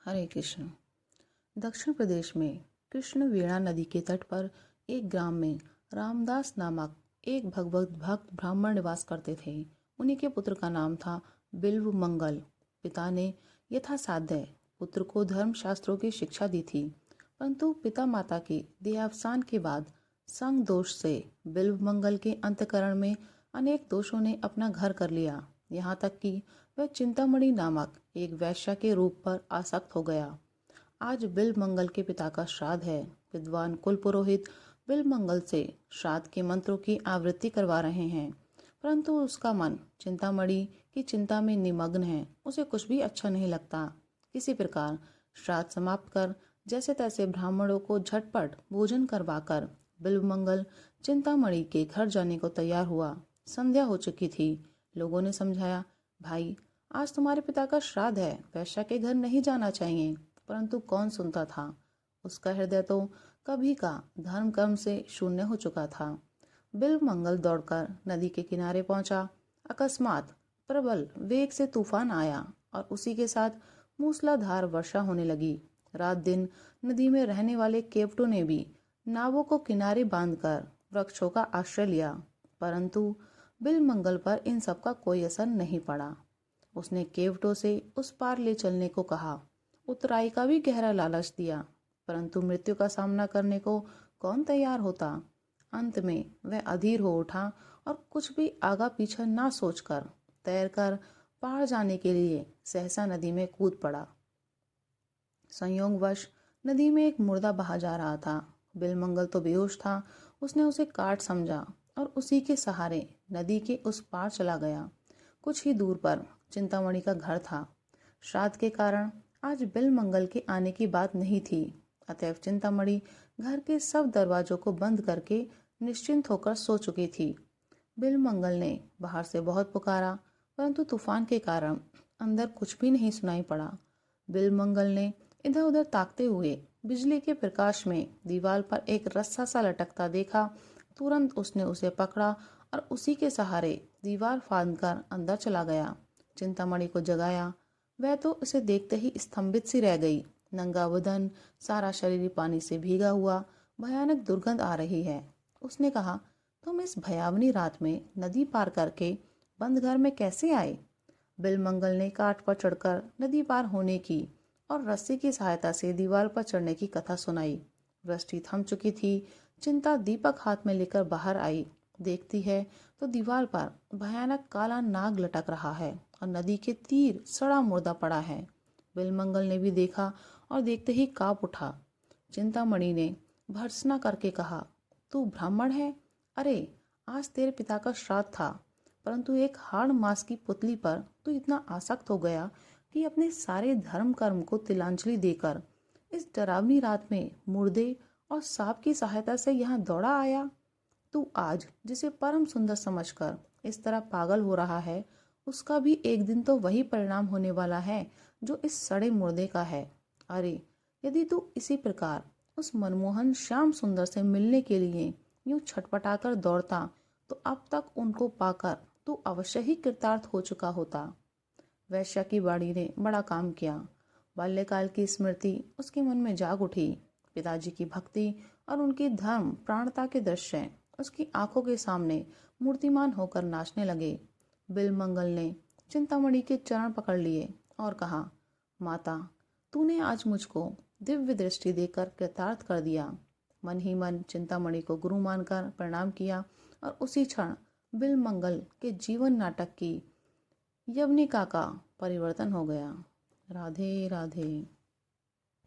हरे कृष्ण। दक्षिण प्रदेश में कृष्ण वेणा नदी के तट पर एक ग्राम में रामदास नामक एक भगवत भक्त ब्राह्मण निवास करते थे। उन्हीं के पुत्र का नाम था बिल्व मंगल। पिता ने यथासाध्य पुत्र को धर्म शास्त्रों की शिक्षा दी थी, परंतु पिता माता के देहावसान के बाद संग दोष से बिल्व मंगल के अंतःकरण में अनेक दोषों ने अपना घर कर लिया। यहाँ तक कि वह चिंतामणि नामक एक वैश्या के रूप पर आसक्त हो गया। आज बिल्व मंगल के पिता का श्राद्ध है। विद्वान कुल पुरोहित बिल्व मंगल से श्राद्ध के मंत्रों की आवृत्ति करवा रहे हैं, परंतु उसका मन चिंतामणि की चिंता में निमग्न है। उसे कुछ भी अच्छा नहीं लगता। किसी प्रकार श्राद्ध समाप्त कर जैसे तैसे ब्राह्मणों को झटपट भोजन करवाकर बिल्व मंगल चिंतामणि के घर जाने को तैयार हुआ। संध्या हो चुकी थी। लोगों ने समझाया, भाई आज तुम्हारे पिता का श्राद्ध है, वैश्या के घर नहीं जाना चाहिए। परंतु कौन सुनता था। उसका हृदय तो कभी का धर्म कर्म से शून्य हो चुका था। बिल्व मंगल दौड़कर नदी के किनारे पहुंचा। अकस्मात प्रबल वेग से तूफान आया और उसी के साथ मूसलाधार वर्षा होने लगी। रात दिन नदी में रहने वाले केवटों ने भी नावों को किनारे बांधकर वृक्षों का आश्रय लिया, परंतु बिल्व मंगल पर इन सब का कोई असर नहीं पड़ा। उसने केवटों से उस पार ले चलने को कहा, उतराई का भी गहरा लालच दिया, परंतु मृत्यु का सामना करने को कौन तैयार होता। अंत में वह अधीर हो उठा और कुछ भी आगा पीछा ना सोचकर तैरकर पार जाने के लिए सहसा नदी में कूद पड़ा। संयोगवश नदी में एक मुर्दा बहा जा रहा था। बिल्व मंगल तो बेहोश था। उसने उसे काट समझा और उसी के सहारे नदी के उस पार चला गया। कुछ ही दूर पर चिंतामणि का घर था। श्राद्ध के कारण आज बिल्व मंगल के आने की बात नहीं थी, अतएव चिंतामणि घर के सब दरवाजों को बंद करके निश्चिंत होकर सो चुकी थी। बिल्व मंगल ने बाहर से बहुत पुकारा, परंतु तूफान के कारण अंदर कुछ भी नहीं सुनाई पड़ा। बिल्व मंगल ने इधर उधर ताकते हुए बिजली के प्रकाश में दीवार पर एक रस्सा सा लटकता देखा। तुरंत उसने उसे पकड़ा और उसी के सहारे दीवार फांदकर अंदर चला गया। चिंतामणि को जगाया। वह तो उसे देखते ही स्तंभित सी रह गई। नंगा बदन, सारा शरीर पानी से भीगा हुआ, भयानक दुर्गंध आ रही है। उसने कहा, तुम इस भयावनी रात में नदी पार करके बंद घर में कैसे आए। बिल्व मंगल ने काठ पर चढ़कर नदी पार होने की और रस्सी की सहायता से दीवार पर चढ़ने की कथा सुनाई। वृष्टि थम चुकी थी। चिंता दीपक हाथ में लेकर बाहर आई। देखती है तो दीवार पर भयानक काला नाग लटक रहा है और नदी के तीर सड़ा मुर्दा पड़ा है। बिल्व मंगल ने भी देखा और देखते ही कांप उठा। चिंतामणि ने भर्त्सना करके कहा, तू ब्राह्मण है? अरे आज तेरे पिता का श्राद्ध था, परंतु एक हाड़ मांस की पुतली पर तू इतना आसक्त हो गया कि अपने सारे धर्म कर्म को तिलांजलि देकर इस डरावनी रात में मुर्दे और सांप की सहायता से यहाँ दौड़ा आया। तू आज जिसे परम सुंदर समझकर इस तरह पागल हो रहा है, उसका भी एक दिन तो वही परिणाम होने वाला है जो इस सड़े मुर्दे का है। अरे यदि तू इसी प्रकार उस मनमोहन श्याम सुंदर से मिलने के लिए यूं छटपटाकर दौड़ता तो अब तक उनको पाकर तू अवश्य ही कृतार्थ हो चुका होता। वैश्या की बाड़ी ने बड़ा काम किया। बाल्यकाल की स्मृति उसके मन में जाग उठी। पिताजी की भक्ति और उनकी धर्म प्राणता के दृश्य उसकी आंखों के सामने मूर्तिमान होकर नाचने लगे। बिल्व मंगल ने चिंतामणि के चरण पकड़ लिए और कहा, माता, तूने आज मुझको दिव्य दृष्टि देकर कृतार्थ कर दिया। मन ही मन चिंतामणि को गुरु मानकर प्रणाम किया और उसी क्षण बिल्व मंगल के जीवन नाटक की यवनिका का परिवर्तन हो गया। राधे राधे।